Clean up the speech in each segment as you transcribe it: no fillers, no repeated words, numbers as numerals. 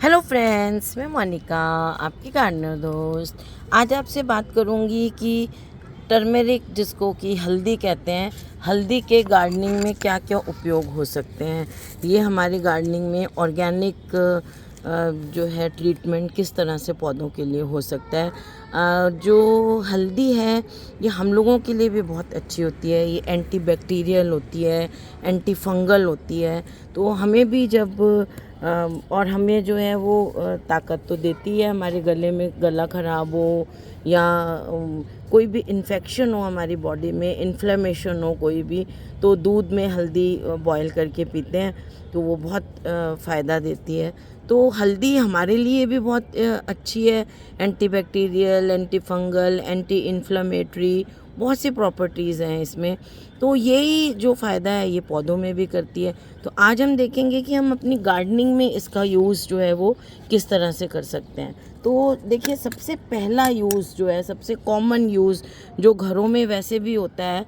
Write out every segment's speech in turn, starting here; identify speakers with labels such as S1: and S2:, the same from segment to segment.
S1: Hello friends, मैं मोनिका, आपकी gardener दोस्त। आज आपसे बात करूंगी कि टर्मेरिक, जिसको कि हल्दी कहते हैं, हल्दी के गार्डनिंग में क्या क्या उपयोग हो सकते हैं। ये हमारी गार्डनिंग में ऑर्गेनिक जो है ट्रीटमेंट किस तरह से पौधों के लिए हो सकता है। जो हल्दी है ये हम लोगों के लिए भी बहुत अच्छी होती है। ये एंटी बैक्टीरियल होती है, एंटी फंगल होती है। तो हमें भी जब और हमें जो है वो ताकत तो देती है। हमारे गले में गला ख़राब हो या कोई भी इन्फेक्शन हो हमारी बॉडी में, इन्फ्लेमेशन हो कोई भी, तो दूध में हल्दी बॉईल करके पीते हैं तो वो बहुत फ़ायदा देती है। तो हल्दी हमारे लिए भी बहुत अच्छी है। Anti bacterial, anti fungal, anti inflammatory, बहुत सी प्रॉपर्टीज़ हैं इसमें। तो यही जो फ़ायदा है ये पौधों में भी करती है। तो आज हम देखेंगे कि हम अपनी गार्डनिंग में इसका यूज़ जो है वो किस तरह से कर सकते हैं। तो देखिए, सबसे पहला यूज़ जो है, सबसे कॉमन यूज़ जो घरों में वैसे भी होता है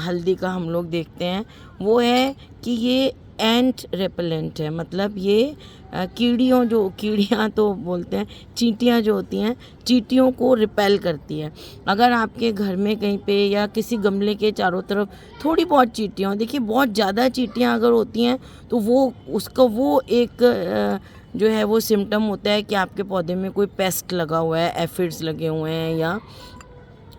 S1: हल्दी का, हम लोग देखते हैं वो है कि ये एंट रेपेलेंट है। मतलब ये कीड़ियाँ तो बोलते हैं, चींटियाँ जो होती हैं, चींटियों को रिपेल करती है। अगर आपके घर में कहीं पे या किसी गमले के चारों तरफ थोड़ी बहुत चींटियाँ, देखिए बहुत ज़्यादा चींटियाँ अगर होती हैं तो वो एक जो है वो सिम्टम होता है कि आपके पौधे में कोई पेस्ट लगा हुआ है, एफिड्स लगे हुए हैं, या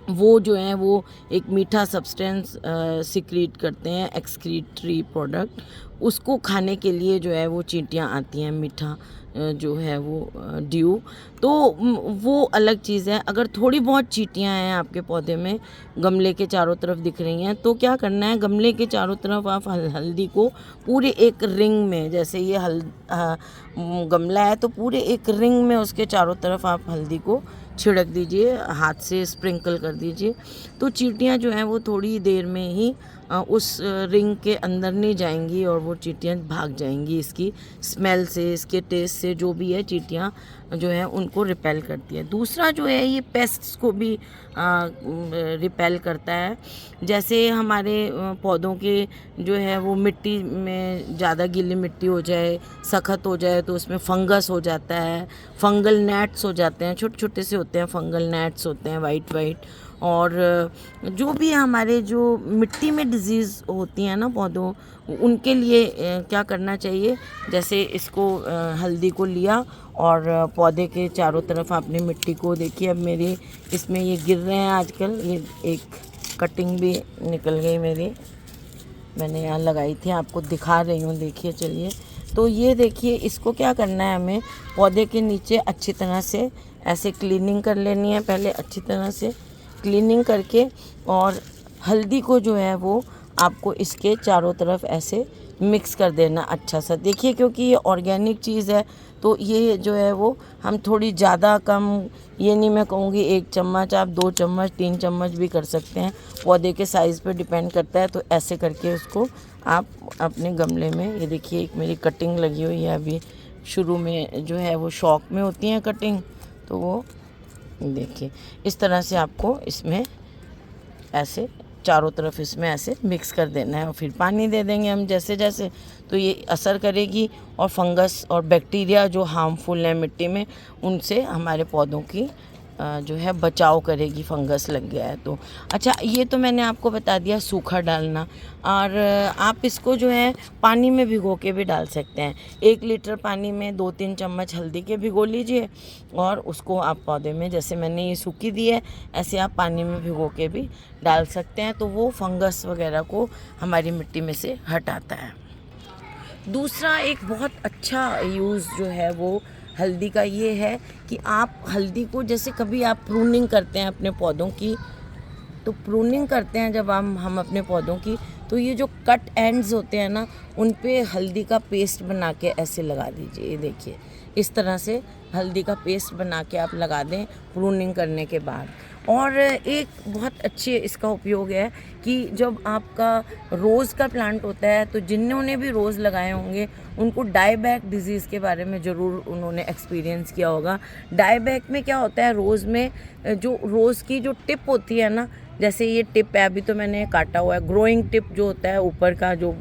S1: वो जो है वो एक मीठा सब्सटेंस सिक्रीट करते हैं, एक्सक्रीटरी प्रोडक्ट। उसको खाने के लिए जो है वो चींटियाँ आती हैं, मीठा जो है वो ड्यू। तो वो अलग चीज़ है। अगर थोड़ी बहुत चींटियाँ हैं आपके पौधे में, गमले के चारों तरफ दिख रही हैं, तो क्या करना है, गमले के चारों तरफ आप हल्दी को पूरे एक रिंग में, जैसे ये गमला है तो पूरे एक रिंग में उसके चारों तरफ आप हल्दी को छिड़क दीजिए, हाथ से स्प्रिंकल कर दीजिए। तो चींटियाँ जो हैं वो थोड़ी देर में ही उस रिंग के अंदर नहीं जाएंगी और वो चींटियाँ भाग जाएंगी। इसकी स्मेल से, इसके टेस्ट से, जो भी है, चींटियाँ जो है उनको रिपेल करती है। दूसरा जो है ये पेस्ट्स को भी रिपेल करता है। जैसे हमारे पौधों के जो है वो मिट्टी में ज़्यादा गीली मिट्टी हो जाए, सख्त हो जाए, तो उसमें फंगस हो जाता है, फंगल नेट्स हो जाते हैं, छोटे छोटे से होते हैं, फंगल नेट्स होते हैं, वाइट वाइट। और जो भी हमारे जो मिट्टी में डिजीज़ होती हैं ना पौधों, उनके लिए क्या करना चाहिए, जैसे इसको हल्दी को लिया और पौधे के चारों तरफ आपने मिट्टी को, देखिए अब मेरी इसमें ये गिर रहे हैं आजकल, ये एक कटिंग भी निकल गई मेरी, मैंने यहाँ लगाई थी, आपको दिखा रही हूँ, देखिए चलिए। तो ये देखिए, इसको क्या करना है, हमें पौधे के नीचे अच्छी तरह से ऐसे क्लीनिंग कर लेनी है। पहले अच्छी तरह से क्लीनिंग करके और हल्दी को जो है वो आपको इसके चारों तरफ ऐसे मिक्स कर देना अच्छा सा। देखिए, क्योंकि ये ऑर्गेनिक चीज़ है तो ये जो है वो हम थोड़ी ज़्यादा कम, ये नहीं मैं कहूँगी 1 चम्मच, आप 2 चम्मच 3 चम्मच भी कर सकते हैं, पौधे के साइज़ पे डिपेंड करता है। तो ऐसे करके उसको आप अपने गमले में, ये देखिए एक मेरी कटिंग लगी हुई है अभी, शुरू में जो है वो शौक में होती हैं कटिंग, तो वो देखिए इस तरह से आपको इसमें ऐसे चारों तरफ इसमें ऐसे मिक्स कर देना है और फिर पानी दे देंगे हम जैसे जैसे, तो ये असर करेगी और फंगस और बैक्टीरिया जो हार्मफुल है मिट्टी में, उनसे हमारे पौधों की जो है बचाव करेगी, फंगस लग गया है तो। अच्छा, ये तो मैंने आपको बता दिया सूखा डालना। और आप इसको जो है पानी में भिगो के भी डाल सकते हैं। 1 लीटर पानी में 2-3 चम्मच हल्दी के भिगो लीजिए और उसको आप पौधे में, जैसे मैंने ये सूखी दी है, ऐसे आप पानी में भिगो के भी डाल सकते हैं। तो वो फंगस वगैरह को हमारी मिट्टी में से हटाता है। दूसरा एक बहुत अच्छा यूज़ जो है वो हल्दी का ये है कि आप हल्दी को, जैसे कभी आप प्रूनिंग करते हैं अपने पौधों की, तो प्रूनिंग करते हैं जब हम अपने पौधों की, तो ये जो कट एंड्स होते हैं ना, उन पे हल्दी का पेस्ट बना के ऐसे लगा दीजिए। ये देखिए, इस तरह से हल्दी का पेस्ट बना के आप लगा दें प्रूनिंग करने के बाद। और एक बहुत अच्छे इसका उपयोग है कि जब आपका रोज़ का प्लांट होता है, तो जिन्होंने भी रोज़ लगाए होंगे उनको डाईबैक डिजीज़ के बारे में ज़रूर उन्होंने एक्सपीरियंस किया होगा। डाईबैक में क्या होता है, रोज़ में जो रोज़ की जो टिप होती है ना, जैसे ये टिप है, अभी तो मैंने काटा हुआ है, ग्रोइंग टिप जो होता है ऊपर का, जो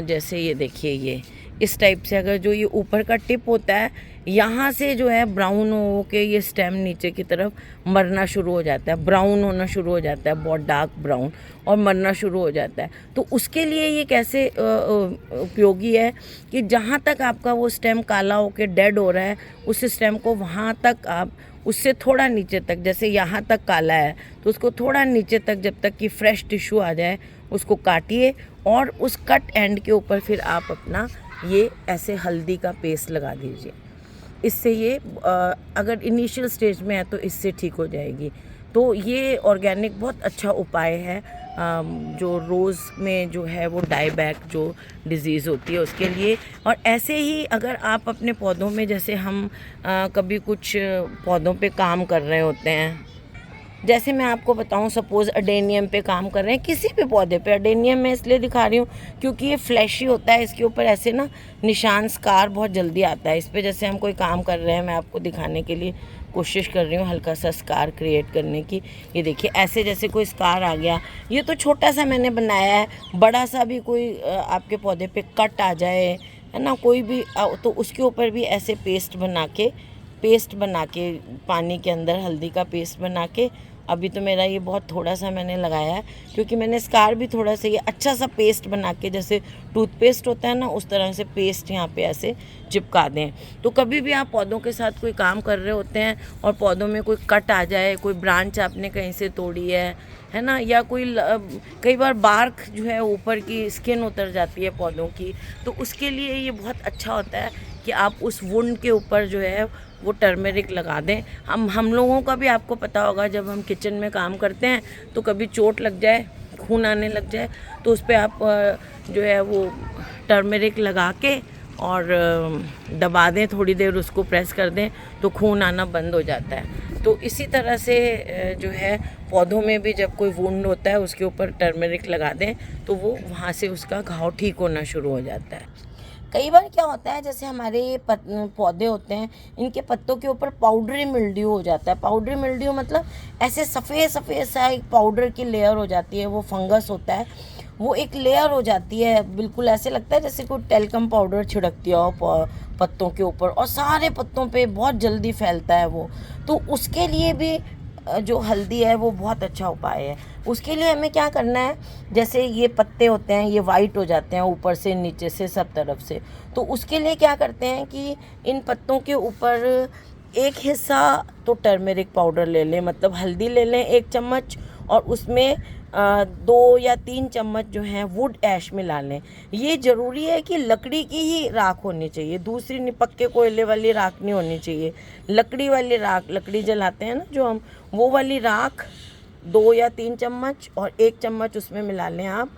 S1: जैसे ये देखिए, इस टाइप से, अगर जो ये ऊपर का टिप होता है यहाँ से जो है ब्राउन हो के ये स्टेम नीचे की तरफ मरना शुरू हो जाता है, ब्राउन होना शुरू हो जाता है, बहुत डार्क ब्राउन, और मरना शुरू हो जाता है। तो उसके लिए ये कैसे उपयोगी है कि जहाँ तक आपका वो स्टेम काला होके डेड हो रहा है, उस स्टेम को वहाँ तक आप उससे थोड़ा नीचे तक, जैसे यहाँ तक काला है तो उसको थोड़ा नीचे तक, जब तक कि फ्रेश टिश्यू आ जाए उसको काटिए, और उस कट एंड के ऊपर फिर आप अपना ये ऐसे हल्दी का पेस्ट लगा दीजिए। इससे ये अगर इनिशियल स्टेज में है तो इससे ठीक हो जाएगी। तो ये ऑर्गेनिक बहुत अच्छा उपाय है जो रोज़ में जो है वो डाईबैक जो डिज़ीज़ होती है उसके लिए। और ऐसे ही अगर आप अपने पौधों में, जैसे हम कभी कुछ पौधों पे काम कर रहे होते हैं, जैसे मैं आपको बताऊं, सपोज़ अडेनियम पे काम कर रहे हैं, किसी भी पौधे पे, अडेनियम मैं इसलिए दिखा रही हूँ क्योंकि ये फ्लैशी होता है, इसके ऊपर ऐसे ना निशान, स्कार बहुत जल्दी आता है इस पे। जैसे हम कोई काम कर रहे हैं, मैं आपको दिखाने के लिए कोशिश कर रही हूँ हल्का सा स्कार क्रिएट करने की। ये देखिए ऐसे जैसे कोई स्कार आ गया, ये तो छोटा सा मैंने बनाया है, बड़ा सा भी कोई आपके पौधे पे कट आ जाए, है ना, कोई भी तो उसके ऊपर भी ऐसे पेस्ट बना के पानी के अंदर हल्दी का पेस्ट बना के, अभी तो मेरा ये बहुत थोड़ा सा मैंने लगाया है क्योंकि मैंने स्कार भी थोड़ा सा ये अच्छा सा पेस्ट बना के, जैसे टूथपेस्ट होता है ना, उस तरह से पेस्ट यहाँ पे ऐसे चिपका दें। तो कभी भी आप पौधों के साथ कोई काम कर रहे होते हैं और पौधों में कोई कट आ जाए, कोई ब्रांच आपने कहीं से तोड़ी है ना, या कोई कई बार बार्क जो है ऊपर की स्किन उतर जाती है पौधों की, तो उसके लिए ये बहुत अच्छा होता है कि आप उस वुंड के ऊपर जो है वो टर्मेरिक लगा दें। हम लोगों का भी आपको पता होगा, जब हम किचन में काम करते हैं तो कभी चोट लग जाए, खून आने लग जाए, तो उस पर आप जो है वो टर्मेरिक लगा के और दबा दें, थोड़ी देर उसको प्रेस कर दें तो खून आना बंद हो जाता है। तो इसी तरह से जो है पौधों में भी जब कोई वुंड होता है उसके ऊपर टर्मेरिक लगा दें तो वो वहाँ से उसका घाव ठीक होना शुरू हो जाता है। कई बार क्या होता है, जैसे हमारे पौधे होते हैं, इनके पत्तों के ऊपर पाउडरी मिल्ड्यू हो जाता है। पाउडरी मिल्ड्यू मतलब ऐसे सफ़ेद सफ़ेद सा एक पाउडर की लेयर हो जाती है, वो फंगस होता है, वो एक लेयर हो जाती है, बिल्कुल ऐसे लगता है जैसे कोई टेल्कम पाउडर छिड़क दिया हो पत्तों के ऊपर, और सारे पत्तों पे बहुत जल्दी फैलता है वो। तो उसके लिए भी जो हल्दी है वो बहुत अच्छा उपाय है। उसके लिए हमें क्या करना है, जैसे ये पत्ते होते हैं ये वाइट हो जाते हैं ऊपर से नीचे से सब तरफ से, तो उसके लिए क्या करते हैं कि इन पत्तों के ऊपर एक हिस्सा तो टर्मेरिक पाउडर ले लें, मतलब हल्दी ले लें 1 चम्मच, और उसमें 2 या 3 चम्मच जो है वुड ऐश मिला लें। ये ज़रूरी है कि लकड़ी की ही राख होनी चाहिए, दूसरी पक्के कोयले वाली राख नहीं होनी चाहिए। लकड़ी वाली राख, लकड़ी जलाते हैं ना जो हम, वो वाली राख 2 या 3 चम्मच, और 1 चम्मच उसमें मिला लें आप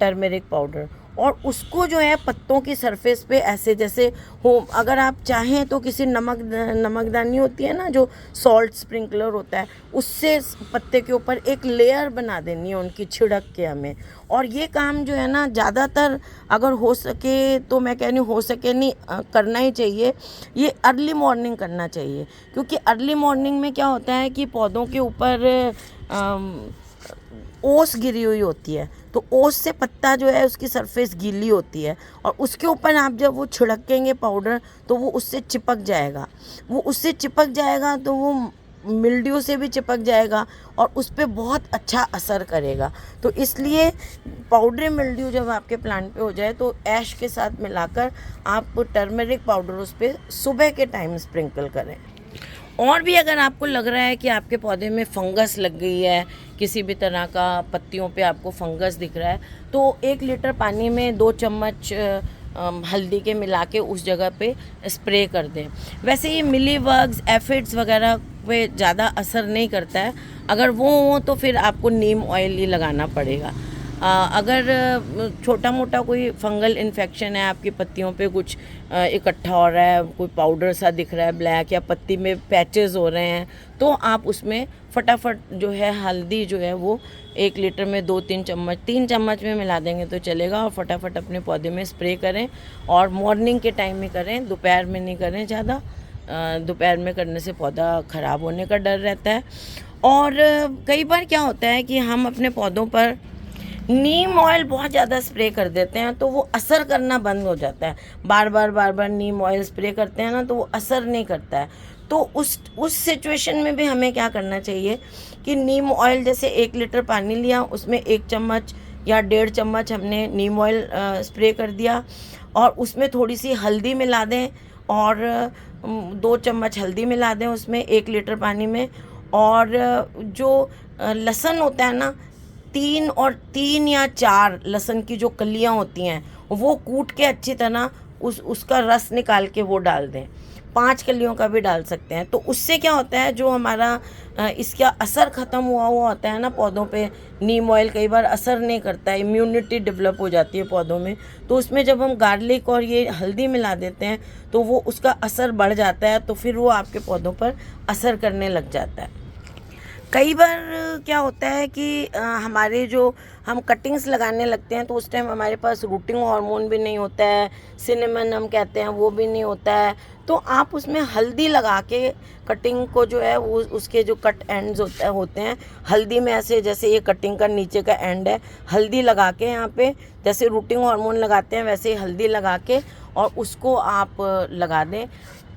S1: टर्मेरिक पाउडर, और उसको जो है पत्तों की सरफेस पे ऐसे जैसे हो, अगर आप चाहें तो किसी नमकदानी होती है ना जो सॉल्ट स्प्रिंकलर होता है, उससे पत्ते के ऊपर एक लेयर बना देनी है उनकी छिड़क के हमें। और ये काम जो है ना ज़्यादातर अगर हो सके तो मैं कह रही हूँ, हो सके नहीं करना ही चाहिए, ये अर्ली मॉर्निंग करना चाहिए, क्योंकि अर्ली मॉर्निंग में क्या होता है कि पौधों के ऊपर ओस गिरी हुई होती है, तो ओस से पत्ता जो है उसकी सरफेस गीली होती है, और उसके ऊपर आप जब वो छिड़केंगे पाउडर तो वो उससे चिपक जाएगा, तो वो मिल्ड्यू से भी चिपक जाएगा और उस पर बहुत अच्छा असर करेगा। तो इसलिए पाउडर मिल्ड्यू जब आपके प्लांट पे हो जाए तो ऐश के साथ मिलाकर आप टर्मरिक पाउडर उस पर सुबह के टाइम स्प्रिंकल करें। और भी अगर आपको लग रहा है कि आपके पौधे में फंगस लग गई है, किसी भी तरह का पत्तियों पे आपको फंगस दिख रहा है, तो 1 लीटर पानी में 2 चम्मच हल्दी के मिला के उस जगह पे स्प्रे कर दें। वैसे ये मिलीबग्स, एफिड्स वगैरह पे ज़्यादा असर नहीं करता है, अगर वो हो तो फिर आपको नीम ऑयल ही लगाना पड़ेगा। अगर छोटा मोटा कोई फंगल इन्फेक्शन है, आपकी पत्तियों पे कुछ इकट्ठा हो रहा है, कोई पाउडर सा दिख रहा है ब्लैक, या पत्ती में पैचेस हो रहे हैं, तो आप उसमें फटाफट जो है हल्दी जो है वो 1 लीटर में 2-3 चम्मच, 3 चम्मच में मिला देंगे तो चलेगा, और फटाफट अपने पौधे में स्प्रे करें। और मॉर्निंग के टाइम में करें, दोपहर में नहीं करें ज़्यादा, दोपहर में करने से पौधा ख़राब होने का डर रहता है। और कई बार क्या होता है कि हम अपने पौधों पर नीम ऑयल बहुत ज़्यादा स्प्रे कर देते हैं तो वो असर करना बंद हो जाता है। बार बार नीम ऑयल स्प्रे करते हैं ना तो वो असर नहीं करता है। तो उस सिचुएशन में भी हमें क्या करना चाहिए कि नीम ऑयल, जैसे 1 लीटर पानी लिया, उसमें 1 चम्मच या 1.5 चम्मच हमने नीम ऑयल स्प्रे कर दिया और उसमें थोड़ी सी हल्दी मिला दें और 2 चम्मच हल्दी मिला दें उसमें 1 लीटर पानी में। और जो लहसुन होता है ना, 3 या 4 लहसुन की जो कलियां होती हैं वो कूट के अच्छी तरह उसका रस निकाल के वो डाल दें। 5 कलियों का भी डाल सकते हैं। तो उससे क्या होता है, जो हमारा इसका असर ख़त्म हुआ होता है ना पौधों पे, नीम ऑयल कई बार असर नहीं करता है, इम्यूनिटी डेवलप हो जाती है पौधों में। तो उसमें जब हम गार्लिक और ये हल्दी मिला देते हैं तो वो उसका असर बढ़ जाता है, तो फिर वो आपके पौधों पर असर करने लग जाता है। कई बार क्या होता है कि हमारे जो हम कटिंग्स लगाने लगते हैं तो उस टाइम हमारे पास रूटिंग हार्मोन भी नहीं होता है, सिनेमन हम कहते हैं वो भी नहीं होता है। तो आप उसमें हल्दी लगा के कटिंग को जो है वो उसके जो कट एंड्स होते हैं हल्दी में, ऐसे जैसे ये कटिंग का नीचे का एंड है, हल्दी लगा के यहाँ पे जैसे रूटिंग हार्मोन लगाते हैं वैसे ही हल्दी लगा के और उसको आप लगा दें।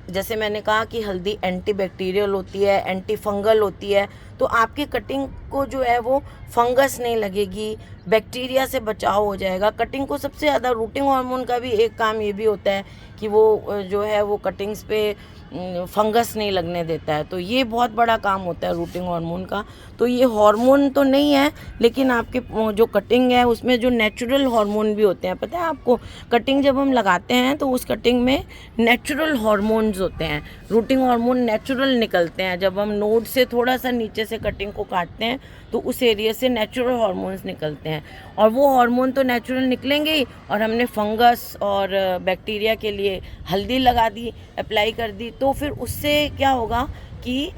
S1: जैसे मैंने कहा कि हल्दी एंटी बैक्टीरियल होती है, एंटी फंगल होती है, तो आपकी कटिंग को जो है वो फंगस नहीं लगेगी, बैक्टीरिया से बचाव हो जाएगा। कटिंग को सबसे ज़्यादा रूटिंग हार्मोन का भी एक काम ये भी होता है कि वो जो है वो कटिंग्स पे फंगस नहीं लगने देता है। तो ये बहुत बड़ा काम होता है रूटिंग हार्मोन का। तो ये हार्मोन तो नहीं है, लेकिन आपके जो कटिंग है उसमें जो नेचुरल हार्मोन भी होते हैं। पता है आपको, कटिंग जब हम लगाते हैं तो उस कटिंग में नेचुरल हार्मोन्स होते हैं, रूटिंग हार्मोन नेचुरल निकलते हैं। जब हम नोड से थोड़ा सा नीचे से कटिंग को काटते हैं तो उस एरिया से नेचुरल हार्मोन्स निकलते हैं, और वो हार्मोन तो नेचुरल निकलेंगे ही। और हमने फंगस और बैक्टीरिया के लिए हल्दी लगा दी, अप्लाई कर दी, तो फिर उससे क्या होगा कि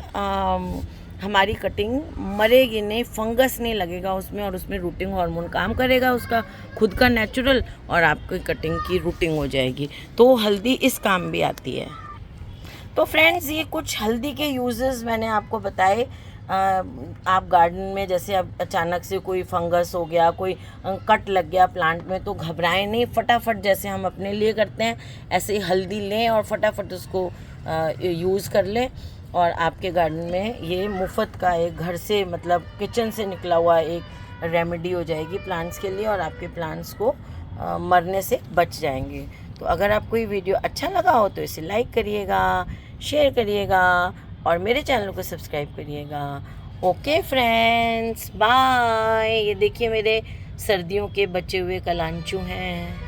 S1: हमारी कटिंग मरेगी नहीं, फंगस नहीं लगेगा उसमें, और उसमें रूटिंग हार्मोन काम करेगा उसका खुद का नेचुरल, और आपकी कटिंग की रूटिंग हो जाएगी। तो हल्दी इस काम भी आती है। तो फ्रेंड्स, ये कुछ हल्दी के यूजेस मैंने आपको बताए। आप गार्डन में जैसे अब अचानक से कोई फंगस हो गया, कोई कट लग गया प्लांट में, तो घबराएं नहीं, फटाफट जैसे हम अपने लिए करते हैं ऐसे ही हल्दी लें और फटाफट उसको यूज़ कर लें, और आपके गार्डन में ये मुफ्त का एक घर से मतलब किचन से निकला हुआ एक रेमेडी हो जाएगी प्लांट्स के लिए, और आपके प्लांट्स को मरने से बच जाएंगे। तो अगर आपको ये वीडियो अच्छा लगा हो तो इसे लाइक करिएगा, शेयर करिएगा और मेरे चैनल को सब्सक्राइब करिएगा। Okay friends, bye. ये देखिए मेरे सर्दियों के बचे हुए कलांचू हैं।